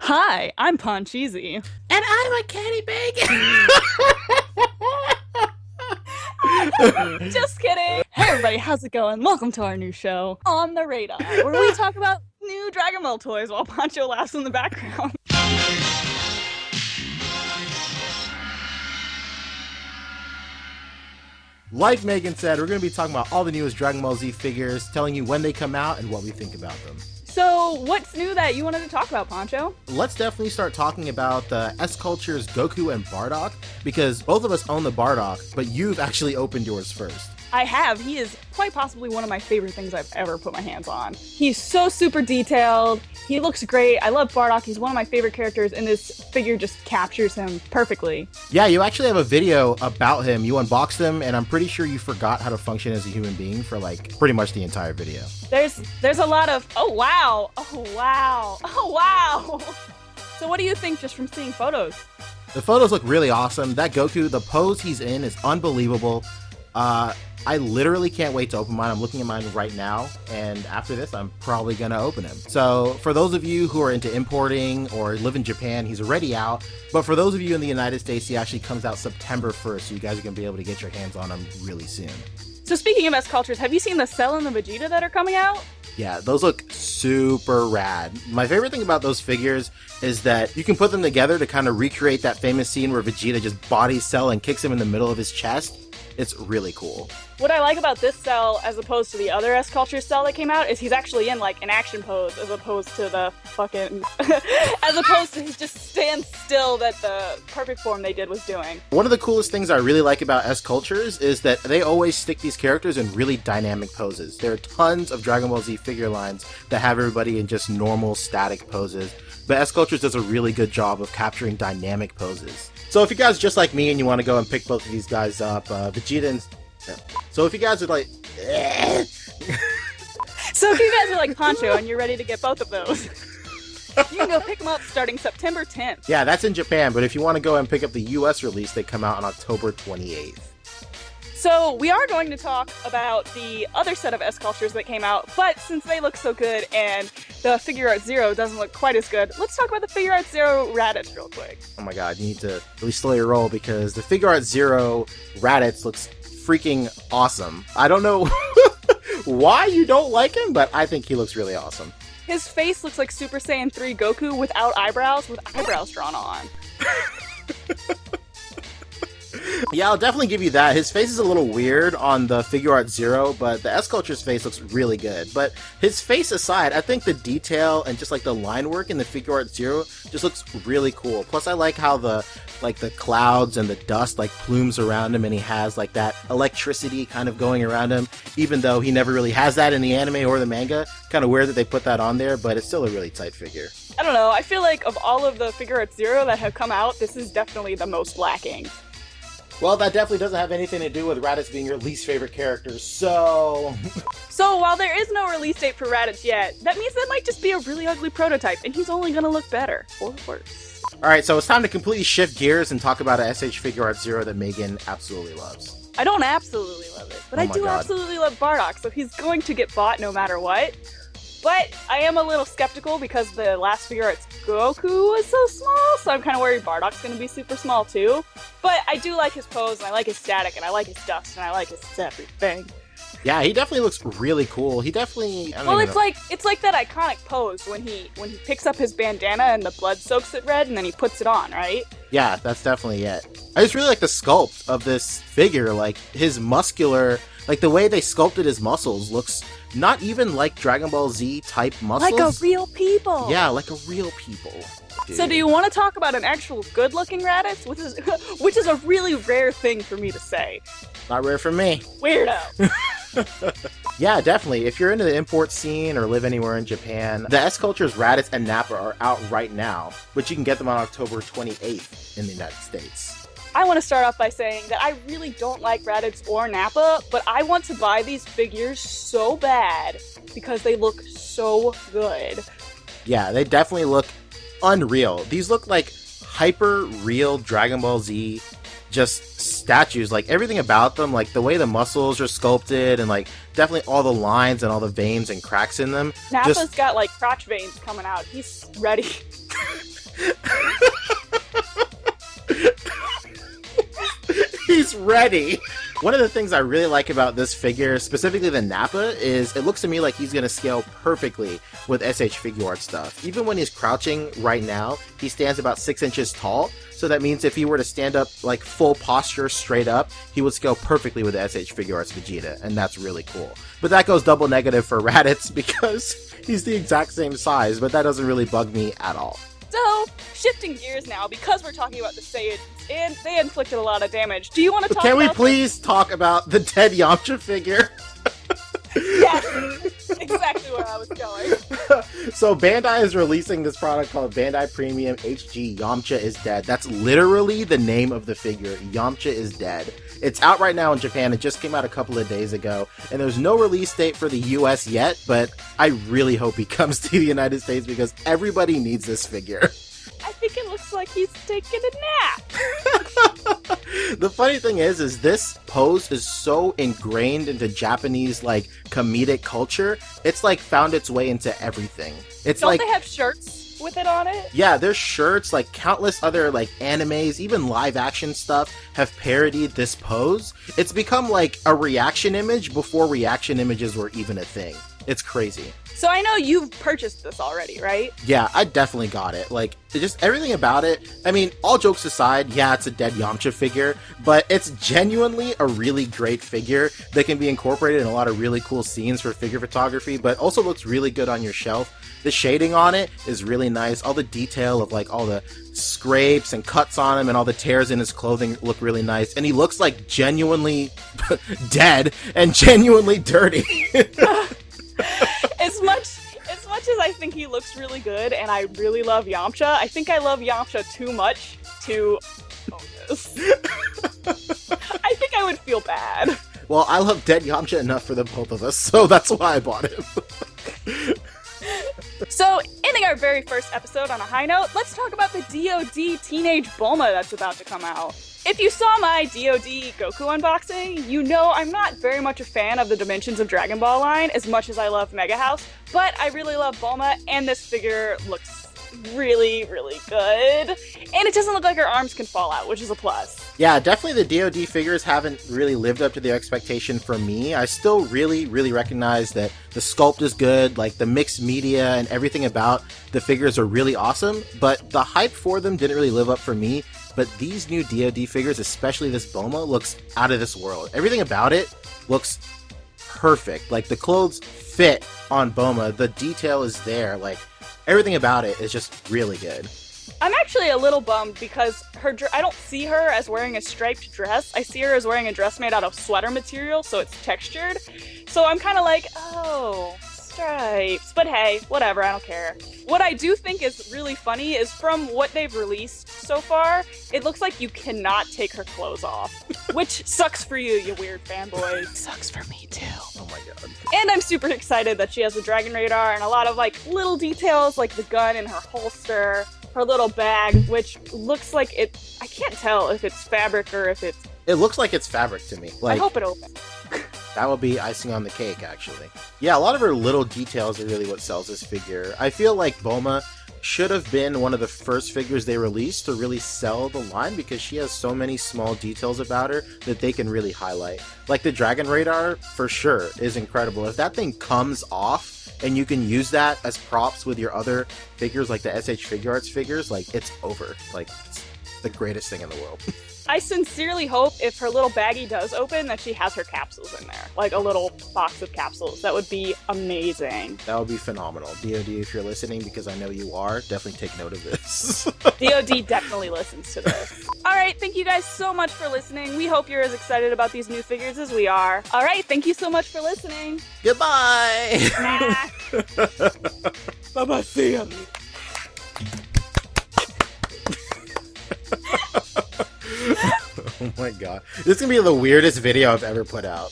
Hi, I'm Pancheezey. And I'm a Kenny Bacon. Just kidding. Hey everybody, how's it going? Welcome to our new show, On the Radar, where we talk about new Dragon Ball toys while Pancho laughs in the background. Like Megan said, we're going to be talking about all the newest Dragon Ball Z figures, telling you when they come out and what we think about them. So, what's new that you wanted to talk about, Pancho? Let's definitely start talking about the sCultures Goku and Bardock, because both of us own the Bardock, but you've actually opened yours first. I have. He is quite possibly one of my favorite things I've ever put my hands on. He's so super detailed. He looks great. I love Bardock. He's one of my favorite characters, and this figure just captures him perfectly. Yeah, you actually have a video about him. You unboxed him, and I'm pretty sure you forgot how to function as a human being for like pretty much the entire video. There's a lot of, oh wow, oh wow, oh wow. So what do you think just from seeing photos? The photos look really awesome. That Goku, the pose he's in is unbelievable. I literally can't wait to open mine. I'm looking at mine right now, and after this, I'm probably gonna open him. So for those of you who are into importing or live in Japan, he's already out. But for those of you in the United States, he actually comes out September 1st, so you guys are gonna be able to get your hands on him really soon. So speaking of sCultures, have you seen the Cell and the Vegeta that are coming out? Yeah, those look super rad. My favorite thing about those figures is that you can put them together to kind of recreate that famous scene where Vegeta just bodies Cell and kicks him in the middle of his chest. It's really cool. What I like about this Cell, as opposed to the other sCultures Cell that came out, is he's actually in like an action pose, as opposed to the fucking, as opposed to he just stands still that the perfect form they did was doing. One of the coolest things I really like about sCultures is that they always stick these characters in really dynamic poses. There are tons of Dragon Ball Z figure lines that have everybody in just normal static poses, but sCultures does a really good job of capturing dynamic poses. So if you guys are just like me and you want to go and pick both of these guys up, Vegeta and... So if you guys are like... So if you guys are like Pancho and you're ready to get both of those, you can go pick them up starting September 10th. Yeah, that's in Japan, but if you want to go and pick up the US release, they come out on October 28th. So we are going to talk about the other set of sCultures that came out, but since they look so good and the Figuart Zero doesn't look quite as good, let's talk about the Figuart Zero Raditz real quick. Oh my god, you need to really slow your roll because the Figuart Zero Raditz looks freaking awesome. I don't know why you don't like him, but I think he looks really awesome. His face looks like Super Saiyan 3 Goku without eyebrows, with eyebrows drawn on. Yeah, I'll definitely give you that. His face is a little weird on the Figuart Zero, but the sCulture's face looks really good. But his face aside, I think the detail and just like the line work in the Figuart Zero just looks really cool. Plus, I like how the clouds and the dust like plumes around him, and he has like that electricity kind of going around him, even though he never really has that in the anime or the manga. Kind of weird that they put that on there, but it's still a really tight figure. I don't know, I feel like of all of the Figuart Zero that have come out, this is definitely the most lacking. Well, that definitely doesn't have anything to do with Raditz being your least favorite character, so... So, while there is no release date for Raditz yet, that means that might just be a really ugly prototype, and he's only gonna look better, or worse. Alright, so it's time to completely shift gears and talk about a SH Figuart Zero that Megan absolutely loves. I don't absolutely love it, but Oh I my do God. absolutely love Bardock, so he's going to get bought no matter what. But I am a little skeptical because the last Figuarts Goku was so small, so I'm kind of worried Bardock's going to be super small too. But I do like his pose, and I like his static, and I like his dust, and I like his everything. Yeah, he definitely looks really cool. He definitely... Well, it's like that iconic pose when he picks up his bandana and the blood soaks it red, and then he puts it on, right? Yeah, that's definitely it. I just really like the sculpt of this figure. Like, his muscular... Like, the way they sculpted his muscles looks not even like Dragon Ball Z type muscles. Like a real people! Yeah, like a real people. Dude. So do you want to talk about an actual good-looking Raditz? Which is a really rare thing for me to say. Not rare for me. Weirdo! Yeah, definitely. If you're into the import scene or live anywhere in Japan, the sCultures Raditz and Nappa are out right now, but you can get them on October 28th in the United States. I want to start off by saying that I really don't like Raditz or Nappa, but I want to buy these figures so bad because they look so good. Yeah, they definitely look unreal. These look like hyper real Dragon Ball Z just statues. Like everything about them, like the way the muscles are sculpted and like definitely all the lines and all the veins and cracks in them. Nappa's got like crotch veins coming out. He's ready. was ready. One of the things I really like about this figure, specifically the Nappa, is it looks to me like he's going to scale perfectly with SH Figuart stuff. Even when he's crouching right now, he stands about 6 inches tall. So that means if he were to stand up like full posture straight up, he would scale perfectly with SH Figuarts Vegeta, and that's really cool. But that goes double negative for Raditz because he's the exact same size, but that doesn't really bug me at all. So, shifting gears now, because we're talking about the Saiyans, and they inflicted a lot of damage. Do you want to talk Can about we please talk about the Dead Yamcha figure? Yes, exactly where I was going. So Bandai is releasing this product called Bandai Premium HG Yamcha is Dead. That's literally the name of the figure. Yamcha is Dead. It's out right now in Japan. It just came out a couple of days ago. And there's no release date for the US yet, but I really hope he comes to the United States because everybody needs this figure. I think it looks like he's taking a nap. The funny thing is this pose is so ingrained into Japanese, like, comedic culture. It's, like, found its way into everything. It's Don't like, they have shirts with it on it? yeah, there's shirts, like, countless other, like, animes, even live-action stuff have parodied this pose. It's become, like, a reaction image before reaction images were even a thing. It's crazy. So I know you've purchased this already, right? Yeah, I definitely got it. Like, just everything about it. I mean, all jokes aside, yeah, it's a Dead Yamcha figure, but it's genuinely a really great figure that can be incorporated in a lot of really cool scenes for figure photography, but also looks really good on your shelf. The shading on it is really nice. All the detail of, like, all the scrapes and cuts on him and all the tears in his clothing look really nice. And he looks, like, genuinely dead and genuinely dirty. As much as I think he looks really good and I really love Yamcha, I think I love Yamcha too much to own this. I think I would feel bad. Well, I love Dead Yamcha enough for the both of us, so that's why I bought him. So, ending our very first episode on a high note, let's talk about the DoD Teenage Bulma that's about to come out. If you saw my DoD Goku unboxing, you know I'm not very much a fan of the Dimensions of Dragonball line as much as I love Mega House, but I really love Bulma, and this figure looks really, really good. And it doesn't look like her arms can fall out, which is a plus. Yeah, definitely the DoD figures haven't really lived up to the expectation for me. I still really, really recognize that the sculpt is good, like the mixed media and everything about the figures are really awesome, but the hype for them didn't really live up for me. But these new DoD figures, especially this Bulma, looks out of this world. Everything about it looks perfect. Like, the clothes fit on Bulma, the detail is there, like, everything about it is just really good. I'm actually a little bummed because I don't see her as wearing a striped dress. I see her as wearing a dress made out of sweater material, so it's textured. So I'm kind of like, oh, stripes. But hey, whatever, I don't care. What I do think is really funny is from what they've released so far, it looks like you cannot take her clothes off. Which sucks for you, you weird fanboy. Sucks for me too. Oh my god. And I'm super excited that she has a dragon radar and a lot of like little details like the gun in her holster, her little bag, which looks like it, I can't tell if it's fabric or if it's... It looks like it's fabric to me. Like, I hope it opens. That would be icing on the cake, actually. Yeah, a lot of her little details are really what sells this figure. I feel like Bulma should have been one of the first figures they released to really sell the line because she has so many small details about her that they can really highlight. Like the Dragon Radar, for sure, is incredible. If that thing comes off and you can use that as props with your other figures, like the SH Figuarts figures, like, it's over. Like, it's the greatest thing in the world. I sincerely hope if her little baggie does open that she has her capsules in there. Like a little box of capsules. That would be amazing. That would be phenomenal. DoD, if you're listening, because I know you are, definitely take note of this. DoD definitely listens to this. Alright, thank you guys so much for listening. We hope you're as excited about these new figures as we are. Alright, thank you so much for listening. Goodbye! Nah. Bye-bye, see ya! Oh my god. This is gonna be the weirdest video I've ever put out.